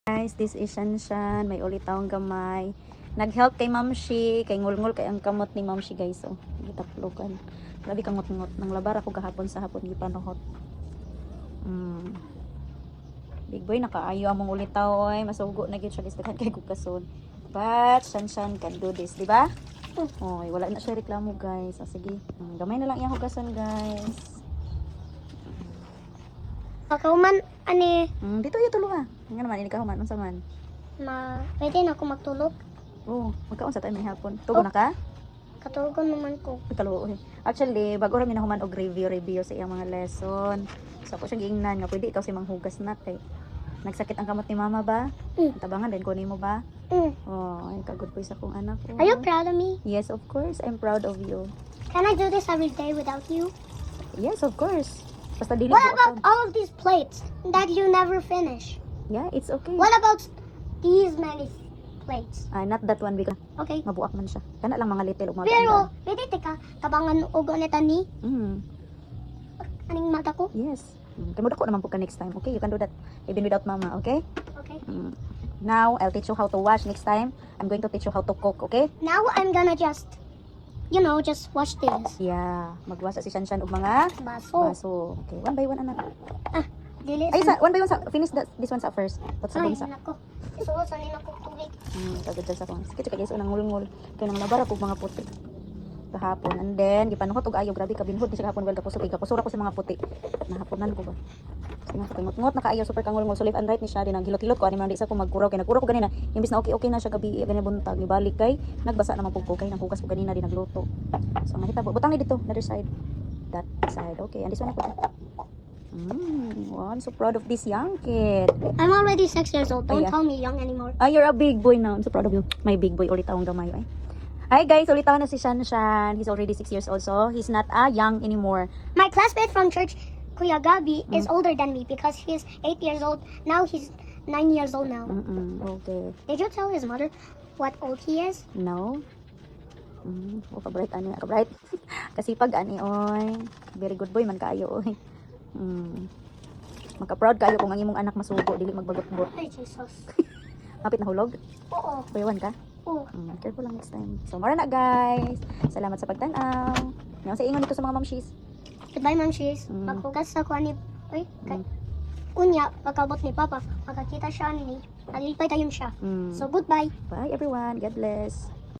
Guys, this is Shanshan. May ulit akong gamay. Nag-help kay Mamshi. Kay ngul-ngul kay ang kamot ni Mamshi guys. Oh, gitaplokan. Grabe kamot-ngot. Nang labar ako gahapon sa hapon. Gipanohot. Big boy, nakaayo among ulitaw. Oy. Masugo na gyud siya guys. Daghan kay gukason. But, Shanshan can do this. Diba? Oy, wala na siya reklamo guys. Ah, sige. Gamay na lang iyang hugasan guys. Pagkauman, ani, Dito yung tulo ha. Nga naman, ini ka human. Unsa man? pwede na ako magtulog. Oh, magkaon sa tayo may hapon. Tugo na ka? Katulogon naman ko. Kaluoy. Actually, bago ra minahuman og review sa iyang mga lesson. So ako siya giingnan nga pwede ikaw si manghugas na kay nagsakit ang kamot ni mama ba? Tabangan din ko nimo ba? Oh, ay kagud po sa kong anak ko. Are you proud of me? Yes, of course. I'm proud of you. Can I do this every day without you? Yes, of course. Basta dili What ko about ako. all of these plates that you never finish? Yeah, it's okay. What about these many plates? Not that one because Okay. mabuak man siya. Kana lang mga little ug mga Pero, pwede tika, tabangan ugo neta ni, aning mata ko? Yes. Kay mo dako naman po ka next time. Okay, you can do that even without mama, okay? Okay. Now, I'll teach you how to wash. Next time, I'm going to teach you how to cook, okay? Now, I'm gonna just wash this. Yeah, magwasa si Shanshan og mga Baso. baso. Okay, one by one anak. Dili. Ay, one by one sa finish this one sa first. Tapos sa Ay, isa. nako. Isuot sa nila ko tubig. Kagad sa kong. Sige, guys, unang ngulngul. Kay nang labar ako mga puti. Kahapon. And then, gipanuhot og ayo, grabe ka binhod ni siya kahapon well kapusok. Kapusura ko sa mga puti. Nahaponan ko ba. Sige, ngot na kaayo super kangulngul. So left and right ni siya din ang hilot-hilot ko ani man di sa ko magkuraw kay nagkuraw ko ganina. Imbis na okay na siya gabi ganina buntag ni balik kay nagbasa naman pug ko kay nanghugas ko ganina din nagluto. So mahita butang ni dito, other side. That side. Okay, and this one ako. Wow, I'm so proud of this young kid. I'm already 6 years old. Don't Ay, tell me young anymore. You're a big boy now. I'm so proud of you. My big boy. Ulit akong gamay. Ay. Hi guys, ulit ako na si Shanshan. He's already 6 years old, so he's not young anymore. My classmate from church, Kuya Gabi, is older than me because he's 8 years old. Now he's 9 years old now. Okay. Did you tell his mother what old he is? No. Kabright ani, kabright. Kasipag ani oy. Very good boy man kaayo oy. Maka-proud kayo kung ang imong anak masugo dili magbagot-bot. Ay, Jesus. Mapit na hulog. Oo. Bayawan ka. Oo. Careful lang next time. So, mara na guys. Salamat sa pagtanaw. Ngayon sa ingon dito sa mga mamshis. Goodbye, Ma'am Shiz. Maghugas ako ni... Uy, unya, pagkabot ni Papa, magkakita siya ni... Nalipay tayo siya. So, goodbye. Bye everyone. God bless.